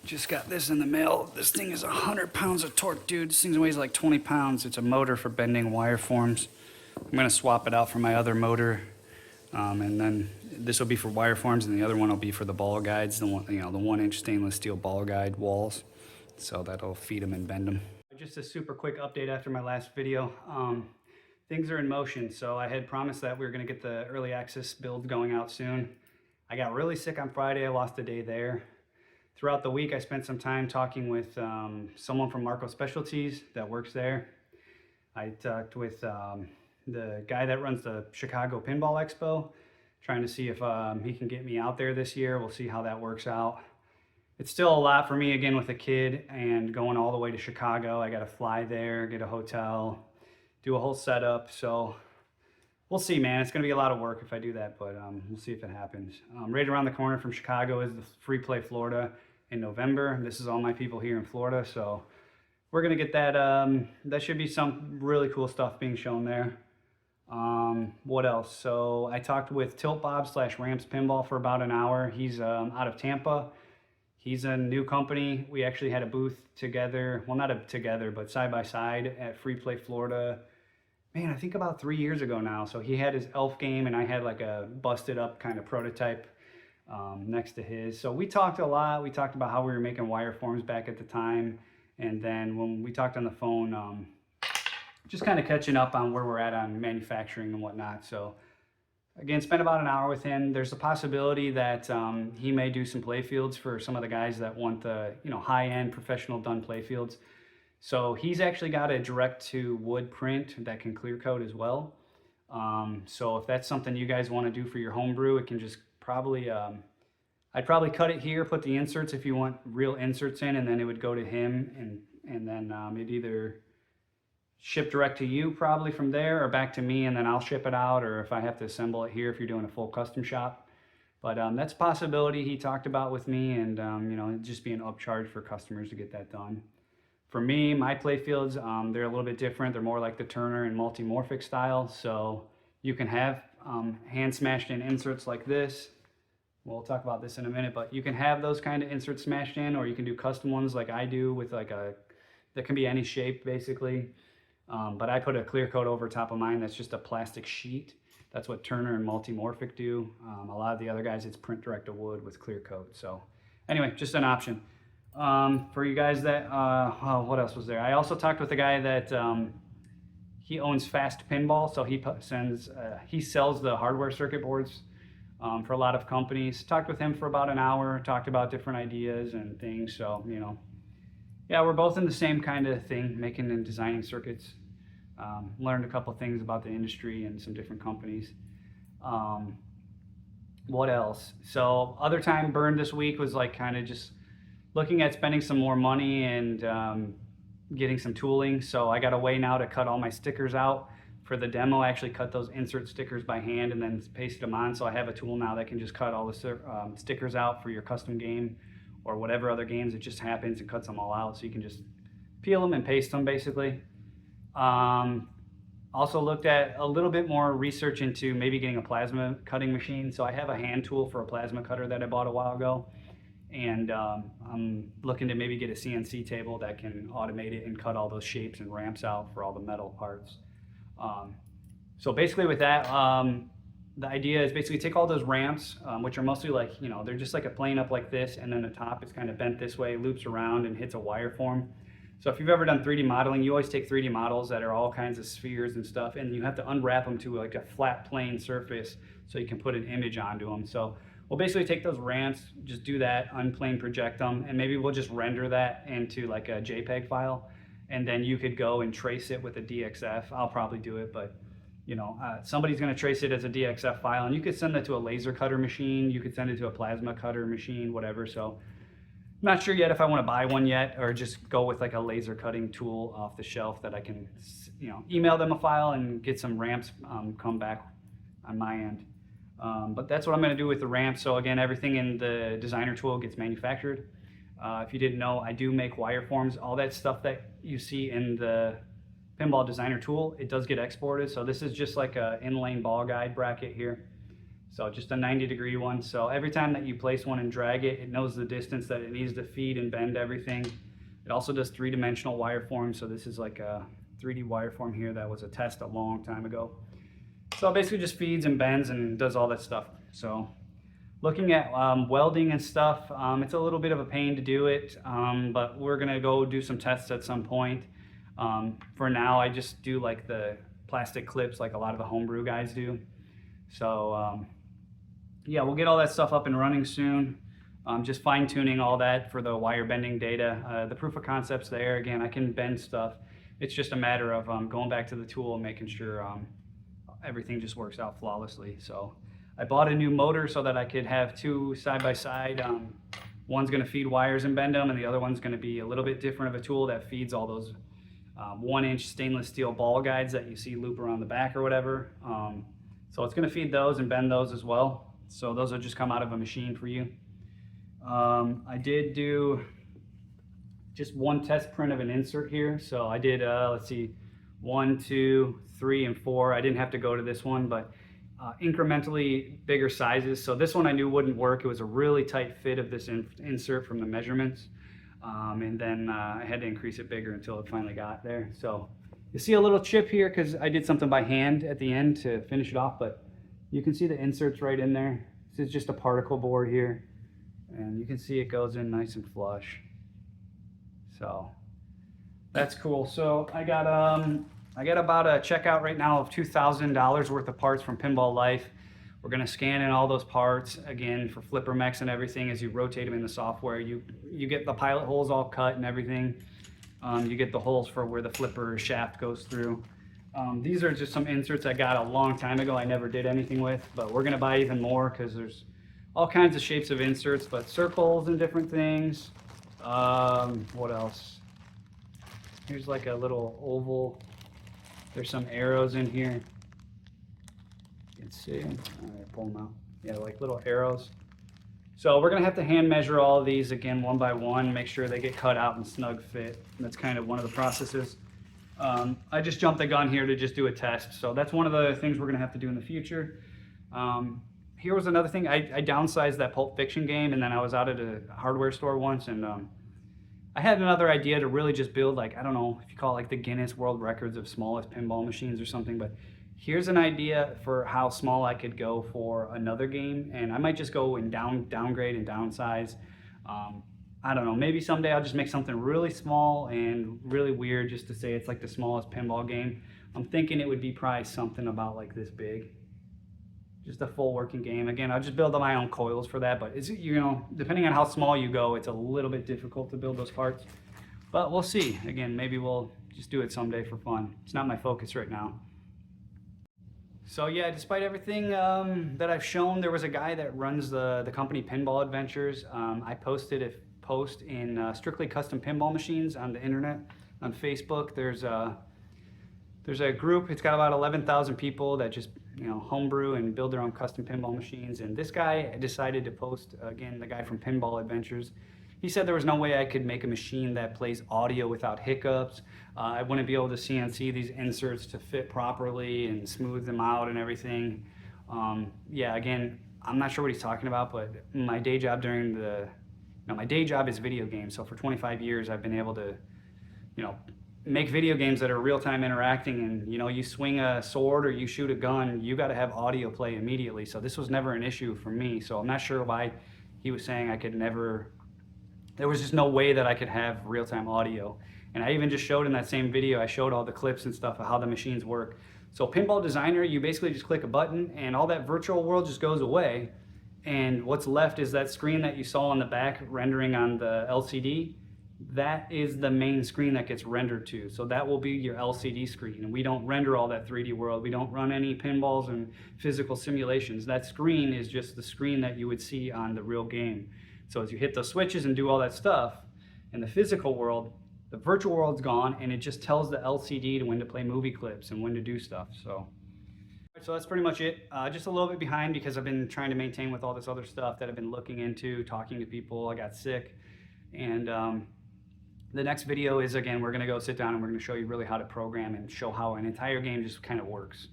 Just got this in the mail. This thing is 100 pounds of torque, dude. This thing weighs like 20 pounds. It's a motor for bending wire forms. I'm gonna swap it out for my other motor. And then this will be for wire forms, and the other one will be for the ball guides, the 1-inch stainless steel ball guide walls. So that'll feed them and bend them. Just a super quick update after my last video. Things are in motion. So I had promised that we were gonna get the early access build going out soon. I got really sick on Friday. I lost a day there. Throughout the week, I spent some time talking with someone from Marco Specialties that works there. I talked with the guy that runs the Chicago Pinball Expo, trying to see if he can get me out there this year. We'll see how that works out. It's still a lot for me, again, with a kid and going all the way to Chicago. I got to fly there, get a hotel, do a whole setup. So we'll see, man. It's going to be a lot of work if I do that, but we'll see if it happens. Right around the corner from Chicago is the Free Play Florida in November. This is all my people here in Florida, so we're going to get that. That should be some really cool stuff being shown there. What else? So I talked with Tilt Bob / Ramps Pinball for about an hour. He's out of Tampa. He's a new company. We actually had a booth together. Well, not together, but side by side at Free Play Florida. Man, I think about 3 years ago now. So he had his Elf game and I had like a busted up kind of prototype next to his. So we talked a lot. We talked about how we were making wire forms back at the time. And then when we talked on the phone, just kind of catching up on where we're at on manufacturing and whatnot. So again, spent about an hour with him. There's a possibility that he may do some play fields for some of the guys that want the high-end professional done play fields. So he's actually got a direct to wood print that can clear coat as well. So if that's something you guys want to do for your homebrew, it can just probably, I'd probably cut it here, put the inserts if you want real inserts in, and then it would go to him, and then it'd either ship direct to you probably from there or back to me, and then I'll ship it out, or if I have to assemble it here if you're doing a full custom shop. But that's a possibility he talked about with me, and it'd just be an upcharge for customers to get that done. For me, my play fields, they're a little bit different. They're more like the Turner and multimorphic style. So you can have hand smashed in inserts like this. We'll talk about this in a minute, but you can have those kind of inserts smashed in, or you can do custom ones like I do with like that can be any shape basically. But I put a clear coat over top of mine that's just a plastic sheet. That's what Turner and multimorphic do. A lot of the other guys, it's print direct to wood with clear coat. So anyway, just an option. For you guys that, what else was there? I also talked with a guy that he owns Fast Pinball, so he sells the hardware circuit boards for a lot of companies. Talked with him for about an hour, talked about different ideas and things. So yeah, we're both in the same kind of thing, making and designing circuits. Learned a couple things about the industry and some different companies. What else? So other time burned this week was like kind of just looking at spending some more money and getting some tooling. So I got a way now to cut all my stickers out for the demo. I actually cut those insert stickers by hand and then pasted them on. So I have a tool now that can just cut all the stickers out for your custom game or whatever other games. It just happens and cuts them all out. So you can just peel them and paste them basically. Also looked at a little bit more research into maybe getting a plasma cutting machine. So I have a hand tool for a plasma cutter that I bought a while ago. And I'm looking to maybe get a CNC table that can automate it and cut all those shapes and ramps out for all the metal parts. So basically with that, the idea is basically take all those ramps, which are mostly like, they're just like a plane up like this, and then the top is kind of bent this way, loops around and hits a wire form. So if you've ever done 3D modeling, you always take 3D models that are all kinds of spheres and stuff, and you have to unwrap them to like a flat plane surface so you can put an image onto them. So we'll basically take those ramps, just do that, unplane project them, and maybe we'll just render that into like a JPEG file, and then you could go and trace it with a DXF. I'll probably do it, but somebody's going to trace it as a DXF file, and you could send that to a laser cutter machine, you could send it to a plasma cutter machine, whatever. So I'm not sure yet if I want to buy one yet, or just go with like a laser cutting tool off the shelf that I can email them a file and get some ramps come back on my end. But that's what I'm going to do with the ramp. So again, everything in the designer tool gets manufactured. If you didn't know, I do make wire forms. All that stuff that you see in the Pinball designer tool, it does get exported. So this is just like a in-lane ball guide bracket here. So just a 90-degree one. So every time that you place one and drag it, it knows the distance that it needs to feed and bend everything. It also does three-dimensional wire form. So this is like a 3D wire form here that was a test a long time ago. So it basically just feeds and bends and does all that stuff. So looking at welding and stuff, it's a little bit of a pain to do it, but we're gonna go do some tests at some point. For now, I just do like the plastic clips like a lot of the homebrew guys do. So yeah, we'll get all that stuff up and running soon. Just fine tuning all that for the wire bending data. The proof of concept's there. Again, I can bend stuff. It's just a matter of going back to the tool and making sure everything just works out flawlessly. So I bought a new motor so that I could have two side by side. One's gonna feed wires and bend them, and the other one's gonna be a little bit different of a tool that feeds all those 1-inch stainless steel ball guides that you see loop around the back or whatever. So it's gonna feed those and bend those as well. So those will just come out of a machine for you. I did do just one test print of an insert here. So I did, let's see, 1, 2, 3, and 4. I didn't have to go to this one, but incrementally bigger sizes. So this one I knew wouldn't work. It was a really tight fit of this insert from the measurements. And then I had to increase it bigger until it finally got there. So you see a little chip here because I did something by hand at the end to finish it off, but you can see the inserts right in there. This is just a particle board here, and you can see it goes in nice and flush. So that's cool. So I got about a checkout right now of $2,000 worth of parts from Pinball Life. We're gonna scan in all those parts again for flipper mechs and everything. As you rotate them in the software, you get the pilot holes all cut and everything. You get the holes for where the flipper shaft goes through. These are just some inserts I got a long time ago I never did anything with, but we're gonna buy even more because there's all kinds of shapes of inserts, but circles and different things. What else? Here's like a little oval. There's some arrows in here. You can see. All right, pull them out. Yeah, like little arrows. So we're gonna have to hand measure all of these again one by one, make sure they get cut out and snug fit. And that's kind of one of the processes. I just jumped the gun here to just do a test. So that's one of the things we're gonna have to do in the future. Here was another thing. I downsized that Pulp Fiction game, and then I was out at a hardware store once, and I had another idea to really just build, like, I don't know if you call it like the Guinness World Records of smallest pinball machines or something, but here's an idea for how small I could go for another game, and I might just go and downgrade and downsize. I don't know, maybe someday I'll just make something really small and really weird just to say it's like the smallest pinball game. I'm thinking it would be probably something about like this big. Just a full working game. Again, I'll just build my own coils for that, but it's, you know, depending on how small you go, it's a little bit difficult to build those parts. But we'll see. Again, maybe we'll just do it someday for fun. It's not my focus right now. So yeah, despite everything that I've shown, there was a guy that runs the company Pinball Adventures. I posted a post in Strictly Custom Pinball Machines on the internet, on Facebook. There's a group. It's got about 11,000 people that just, you know, homebrew and build their own custom pinball machines. And this guy decided to post, again, the guy from Pinball Adventures. He said there was no way I could make a machine that plays audio without hiccups. I wouldn't be able to CNC these inserts to fit properly and smooth them out and everything. Yeah, again, I'm not sure what he's talking about, but my day job my day job is video games. So for 25 years, I've been able to, you know, make video games that are real-time interacting, and you know, you swing a sword or you shoot a gun, you got to have audio play immediately. So this was never an issue for me. So I'm not sure why he was saying I could never, there was just no way that I could have real-time audio. And I even just showed in that same video, I showed all the clips and stuff of how the machines work. So Pinball Designer, you basically just click a button and all that virtual world just goes away. And what's left is that screen that you saw on the back rendering on the LCD. That is the main screen that gets rendered to. So that will be your LCD screen. And we don't render all that 3D world. We don't run any pinballs and physical simulations. That screen is just the screen that you would see on the real game. So as you hit those switches and do all that stuff, in the physical world, the virtual world's gone, and it just tells the LCD to when to play movie clips and when to do stuff. So that's pretty much it. Just a little bit behind because I've been trying to maintain with all this other stuff that I've been looking into, talking to people. I got sick. And the next video is, again, we're going to go sit down and we're going to show you really how to program and show how an entire game just kind of works.